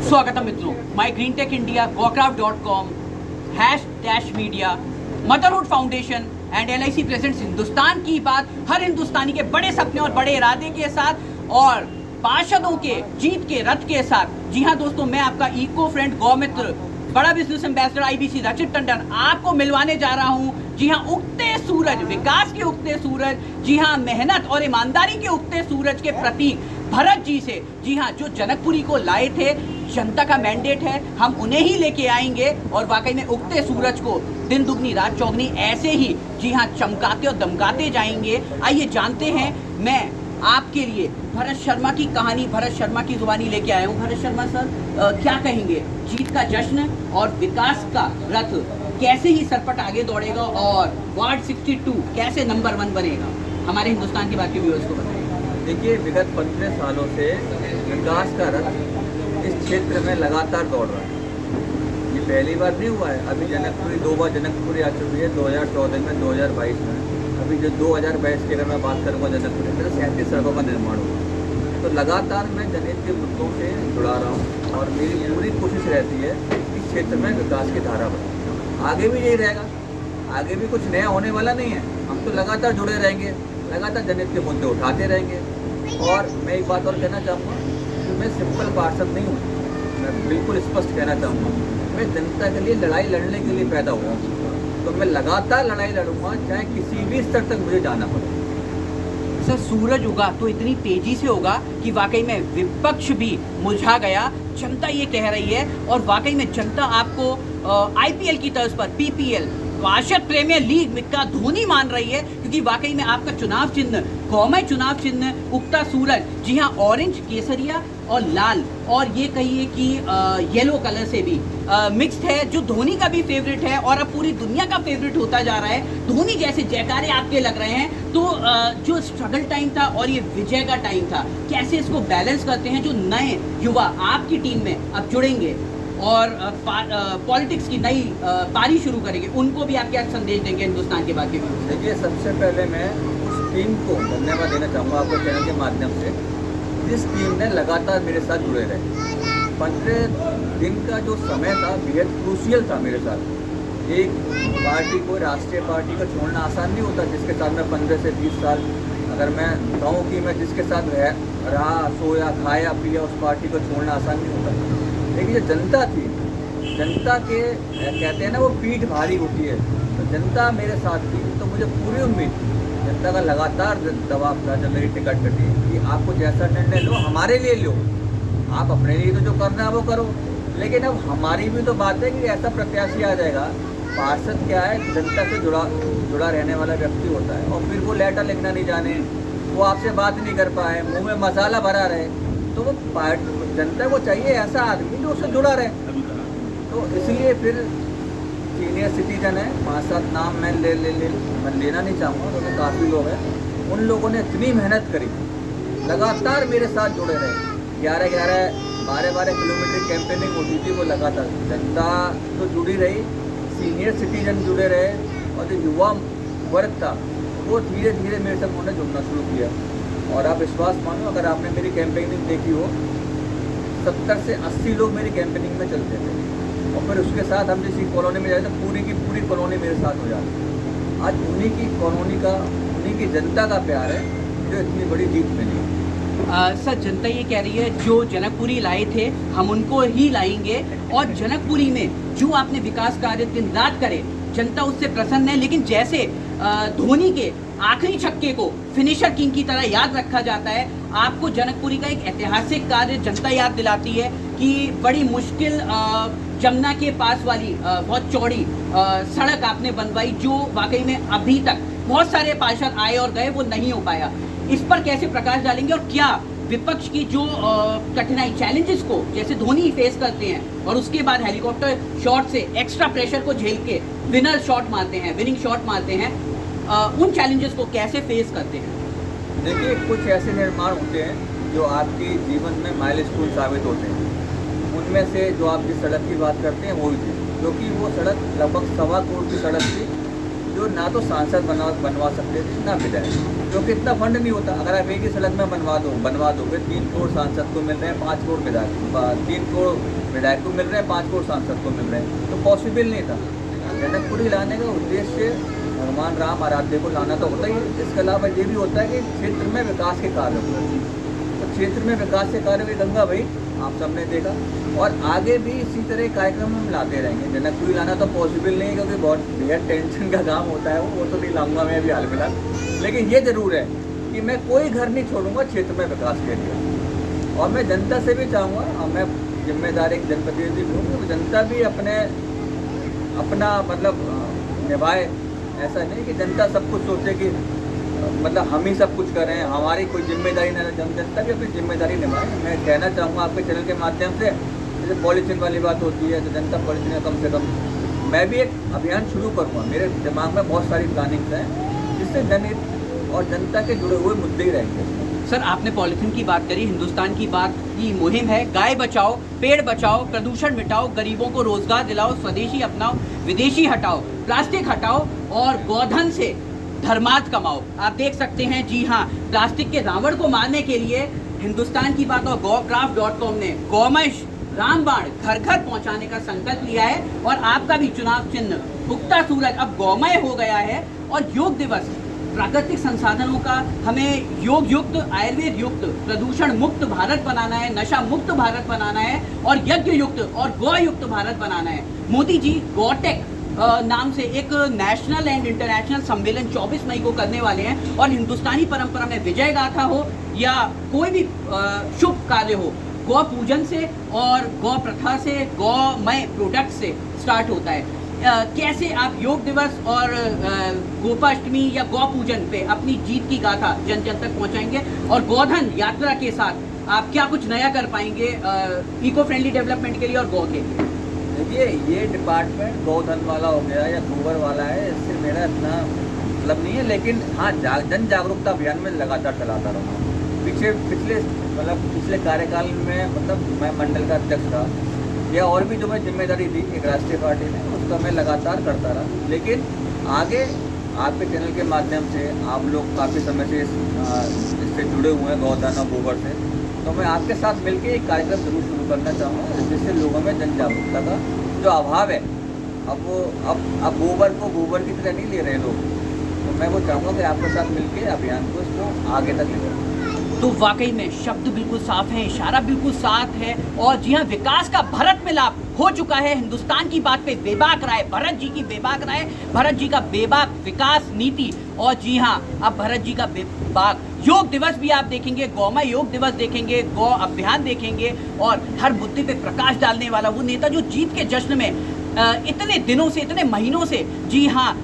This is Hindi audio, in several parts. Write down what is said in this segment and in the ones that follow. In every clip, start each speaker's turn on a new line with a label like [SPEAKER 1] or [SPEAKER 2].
[SPEAKER 1] स्वागतम मित्रों, my green tech India, gocraft.com, #media, motherhood foundation and LIC presents Hindustan की बात, हर हिंदुस्तानी के बड़े सपने और बड़े इरादे के साथ और पार्षदों के जीत के रथ के साथ। जी हाँ दोस्तों, मैं आपका इको फ्रेंड गौमित्र, बड़ा बिजनेस एम्बेसडर IBC रचित टंडन आपको मिलवाने जा रहा हूँ। जी हाँ, उगते सूरज, विकास के उगते सूरज, जी हाँ, मेहनत और ईमानदारी के उगते सूरज के प्रतीक भरत जी से। जी हाँ, जो जनकपुरी को लाए थे, जनता का मैंडेट है, हम उन्हें ही लेके आएंगे और वाकई में उगते सूरज को दिन दुगनी रात चौगनी ऐसे ही जी हाँ चमकाते और दमकाते जाएंगे। आइए जानते हैं, मैं आपके लिए भरत शर्मा की कहानी, भरत शर्मा की जुबानी लेके आया हूँ। भरत शर्मा सर, क्या कहेंगे, जीत का जश्न और विकास का रथ कैसे ही सरपट आगे दौड़ेगा और वार्ड 62 कैसे नंबर 1 बनेगा, हमारे हिंदुस्तान के बाकी व्यूअर्स को बताइए।
[SPEAKER 2] देखिए, विगत 15 सालों से विकास का रथ इस क्षेत्र में लगातार दौड़ रहा है। ये पहली बार नहीं हुआ है। अभी जनकपुरी 2 बार जनकपुरी आ चुकी है, 2014 में, 2022 में। अभी जो 2022 की अगर मैं बात करूँगा जनकपुरी में, 37 सड़कों का निर्माण हुआ। तो लगातार मैं जनहित के मुद्दों से जुड़ा रहा हूँ और मेरी पूरी कोशिश रहती है कि क्षेत्र में विकास की धारा बढ़े। आगे भी यही रहेगा, आगे भी कुछ नया होने वाला नहीं है। हम तो लगातार जुड़े रहेंगे, लगातार जनहित के मुद्दे उठाते रहेंगे। और मैं एक बात और कहना चाहूँगा कि मैं सिंपल पार्षद नहीं हूँ, मैं बिल्कुल स्पष्ट कहना चाहूँगा, मैं जनता के लिए लड़ाई लड़ने के लिए पैदा हुआ हूँ। तो मैं लगातार लड़ाई लड़ूंगा, चाहे किसी भी स्तर तक मुझे जाना पड़े।
[SPEAKER 1] सर, सूरज उगा तो इतनी तेजी से होगा कि वाकई में विपक्ष भी मुरझा गया। जनता ये कह रही है और वाकई में जनता आपको IPL की तर्ज पर PPL, पार्षद प्रीमियर लीग का धोनी मान रही है, क्योंकि वाकई में आपका चुनाव चिन्ह, कौमी चुनाव चिन्ह उगता सूरज, जी हाँ, ऑरेंज, केसरिया और लाल, और ये कहिए कि येलो कलर से भी मिक्स्ड है, जो धोनी का भी फेवरेट है और अब पूरी दुनिया का फेवरेट होता जा रहा है। धोनी जैसे जयकारे आपके लग रहे हैं। तो जो स्ट्रगल टाइम था और ये विजय का टाइम था, कैसे इसको बैलेंस करते हैं? जो नए युवा आपकी टीम में अब जुड़ेंगे और पॉलिटिक्स की नई पारी शुरू करेंगे, उनको भी आप क्या संदेश देंगे हिंदुस्तान के बाकी में?
[SPEAKER 2] देखिए, सबसे पहले मैं उस टीम को धन्यवाद देना चाहूँगा आपके चैनल के माध्यम से, जिस टीम ने लगातार मेरे साथ जुड़े रहे। 15 दिन का जो समय था बेहद क्रूशियल था मेरे साथ। एक पार्टी को, राष्ट्रीय पार्टी को छोड़ना आसान नहीं होता, जिसके साथ मैं 15 से 20 साल, अगर मैं कहूँ कि मैं जिसके साथ रहा, सोया, खाया, पिया, उस पार्टी को छोड़ना आसान नहीं होता। लेकिन जो जनता थी, जनता के कहते हैं ना, वो पीठ भारी होती है, तो जनता मेरे साथ थी। तो मुझे पूरी उम्मीद, जनता का लगातार दबाव था जब मेरी टिकट कटी कि आपको जैसा निर्णय लो, हमारे लिए लो, आप अपने लिए तो जो करना है वो करो। लेकिन अब हमारी भी तो बात है कि ऐसा प्रत्याशी आ जाएगा। पार्षद क्या है, जनता से जुड़ा रहने वाला व्यक्ति होता है, और फिर वो लेटर लिखना नहीं जाने, वो आपसे बात नहीं कर पाए, मुँह में मसाला भरा रहे, तो वो जनता को चाहिए ऐसा आदमी जो उससे जुड़ा रहे। तो इसलिए फिर सीनियर सिटीजन है, 5-7 नाम मैं लेना नहीं चाहूँगा, क्योंकि तो काफ़ी लोग हैं। उन लोगों ने इतनी मेहनत करी, लगातार मेरे साथ जुड़े रहे। 11-11, 12-12 किलोमीटर कैंपेनिंग होती थी, वो लगातार जनता तो जुड़ी रही, सीनियर सिटीजन जुड़े रहे, और जो युवा वर्ग था वो धीरे धीरे मेरे साथ उन्होंने जुड़ना शुरू किया। और आप विश्वास मानो, अगर आपने मेरी कैंपेनिंग देखी हो, 70 से 80 लोग मेरी कैंपेनिंग में चलते थे, और फिर उसके साथ हम जिस कॉलोनी में जाते तो पूरी की पूरी कॉलोनी मेरे साथ हो जाती। आज उन्हीं की कॉलोनी का, उन्हीं की जनता का प्यार है जो इतनी बड़ी जीत मिली।
[SPEAKER 1] सर, जनता ये कह रही है जो जनकपुरी लाए थे हम उनको ही लाएंगे, और जनकपुरी में जो आपने विकास कार्य दिन रात करे, जनता उससे प्रसन्न है। लेकिन जैसे धोनी के आखिरी छक्के को फिनिशर किंग की तरह याद रखा जाता है, आपको जनकपुरी का एक ऐतिहासिक कार्य जनता याद दिलाती है कि बड़ी मुश्किल जमुना के पास वाली बहुत चौड़ी सड़क आपने बनवाई, जो वाकई में अभी तक बहुत सारे पार्षद आए और गए, वो नहीं हो पाया। इस पर कैसे प्रकाश डालेंगे, और क्या विपक्ष की जो कठिनाई, चैलेंजेस को जैसे धोनी फेस करते हैं और उसके बाद हेलीकॉप्टर शॉट से एक्स्ट्रा प्रेशर को झेल के विनर शॉट मारते हैं, विनिंग शॉट मारते हैं, उन चैलेंजेस को कैसे फेस करते हैं?
[SPEAKER 2] देखिए, कुछ ऐसे निर्माण होते हैं जो आपके जीवन में माइलस्टोन साबित होते हैं। उनमें से जो आप जिस सड़क की बात करते हैं वो ही थी, क्योंकि वो सड़क लगभग 1.25 करोड़ की सड़क थी, जो ना तो सांसद बनवा सकते थे ना विधायक, क्योंकि इतना फंड नहीं होता। अगर आप एक ही सड़क में बनवा दोगे 3 करोड़ सांसद को मिल रहे हैं, 5 करोड़ विधायक, 3 करोड़ विधायक को मिल रहे हैं, 5 करोड़ सांसद को मिल रहे हैं, तो पॉसिबल नहीं था। जनकपुरी लाने का उद्देश्य भगवान राम आराध्य को लाना तो होता ही है। इसके अलावा ये भी होता है कि क्षेत्र में विकास के कार्य होते हैं, तो क्षेत्र में विकास के कार्य भी गंगा भाई आप सबने देखा, और आगे भी इसी तरह कार्यक्रम हम लाते रहेंगे। जनकपुरी लाना तो पॉसिबल नहीं है, क्योंकि बहुत बेहद टेंशन का काम होता है, वो तो नहीं लाऊंगा मैं अभी हाल फिलहाल। लेकिन ये ज़रूर है कि मैं कोई घर नहीं छोड़ूंगा क्षेत्र में विकास के लिए। और मैं जनता से भी चाहूँगा, और मैं जिम्मेदार एक जनप्रतिनिधि हूँ, जनता भी अपना मतलब निभाए। ऐसा नहीं कि जनता सब कुछ सोचे कि मतलब हम ही सब कुछ करें, हमारी कोई जिम्मेदारी न, जनता भी अपनी जिम्मेदारी निभाए। मैं कहना चाहूँगा आपके चैनल के माध्यम से, जैसे पॉलीथीन वाली बात होती है तो जनता पॉलीथीन का कम से कम, मैं भी एक अभियान शुरू करूँगा। मेरे दिमाग में बहुत सारी प्लानिंग्स हैं, जिससे जनहित और जनता के जुड़े हुए मुद्दे ही रहेंगे।
[SPEAKER 1] सर, आपने पॉलिथीन की बात करी, हिंदुस्तान की बात की मुहिम है गाय बचाओ, पेड़ बचाओ, प्रदूषण मिटाओ, गरीबों को रोजगार दिलाओ, स्वदेशी अपनाओ, विदेशी हटाओ, प्लास्टिक हटाओ और गोधन से धर्मार्थ कमाओ। आप देख सकते हैं, जी हाँ, प्लास्टिक के रावण को मारने के लिए हिंदुस्तान की बात और gocraft.com ने गौमय रामबाण घर घर पहुंचाने का संकल्प लिया है। और आपका भी चुनाव चिन्ह उगता सूरज अब गौमय हो गया है। और योग दिवस, प्राकृतिक संसाधनों का हमें योग युक्त, आयुर्वेद युक्त, प्रदूषण मुक्त भारत बनाना है, नशा मुक्त भारत बनाना है और यज्ञ युक्त और गौ युक्त भारत बनाना है। मोदी जी गौटेक नाम से एक नेशनल एंड इंटरनेशनल सम्मेलन 24 मई को करने वाले हैं। और हिंदुस्तानी परंपरा में विजय गाथा हो या कोई भी शुभ कार्य हो, गौ पूजन से और गौ प्रथा से, गौमय प्रोडक्ट से स्टार्ट होता है। कैसे आप योग दिवस और गोपाष्टमी या गौ पूजन पे अपनी जीत की गाथा जन जन तक पहुंचाएंगे, और गोधन यात्रा के साथ आप क्या कुछ नया कर पाएंगे इको फ्रेंडली डेवलपमेंट के लिए और गौ के लिए?
[SPEAKER 2] देखिए, ये डिपार्टमेंट गौधन वाला हो गया या गोबर वाला है, इससे मेरा इतना मतलब नहीं है। लेकिन हाँ, जन जागरूकता अभियान में लगातार चलाता रहा। पिछले कार्यकाल में मतलब मैं मंडल का अध्यक्ष था, या और भी जो मैं जिम्मेदारी दी एक राष्ट्रीय पार्टी में, उसका मैं लगातार करता रहा। लेकिन आगे आपके चैनल के माध्यम से आप लोग काफ़ी समय से इससे जुड़े हुए हैं, गौधन और गोबर से, तो मैं आपके साथ मिलकर एक कार्यक्रम जरूर शुरू करना चाहूँगा, जिससे लोगों में जन जागरूकता का जो अभाव है, अब गोबर को गोबर की तरह नहीं ले रहे लोग, तो मैं वो चाहूँगा कि आपके साथ मिलकर अभियान को इसको आगे तक ले जाऊँ।
[SPEAKER 1] तो वाकई में शब्द बिल्कुल साफ है, इशारा बिल्कुल साफ है। और जी हाँ, विकास का भरत मिलाप हो चुका है। हिंदुस्तान की बात पे बेबाक राय, भरत जी की बेबाक राय, भरत जी का बेबाक विकास नीति। और जी हाँ, अब भरत जी का बेबाक योग दिवस भी आप देखेंगे, गौमय योग दिवस देखेंगे, गौ अभियान देखेंगे, और हर मुद्दे पे प्रकाश डालने वाला वो नेता जो जीत के जश्न में इतने दिनों से, इतने महीनों से, जी हाँ,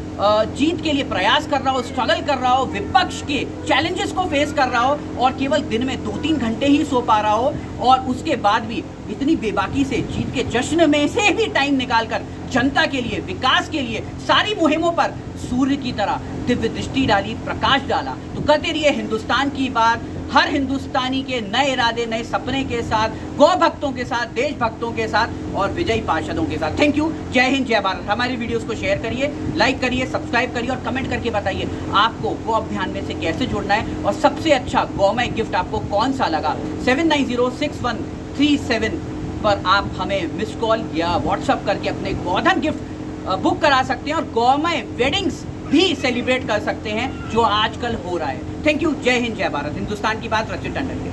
[SPEAKER 1] जीत के लिए प्रयास कर रहा हो, स्ट्रगल कर रहा हो, विपक्ष के चैलेंजेस को फेस कर रहा हो, और केवल दिन में 2-3 घंटे ही सो पा रहा हो, और उसके बाद भी इतनी बेबाकी से जीत के जश्न में से भी टाइम निकालकर जनता के लिए, विकास के लिए, सारी मुहिमों पर सूर्य की तरह दिव्य दृष्टि डाली, प्रकाश डाला। तो करते रहिए हिंदुस्तान की बात, हर हिंदुस्तानी के नए इरादे, नए सपने के साथ, गौ भक्तों के साथ, देशभक्तों के साथ और विजयी पार्षदों के साथ। Thank you. जय हिंद, जय भारत। हमारी वीडियोस को शेयर करिए, लाइक करिए, सब्सक्राइब करिए और कमेंट करके बताइए आपको गौ अभियान में से कैसे जुड़ना है और सबसे अच्छा गौमय गिफ्ट आपको कौन सा लगा। 79061337 पर आप हमें मिस कॉल या व्हाट्सअप करके अपने गोधन गिफ्ट बुक करा सकते हैं और गौमय वेडिंग्स भी सेलिब्रेट कर सकते हैं, जो आजकल हो रहा है। Thank you. जय हिंद, जय भारत। हिंदुस्तान की बात, रचित टंडन के।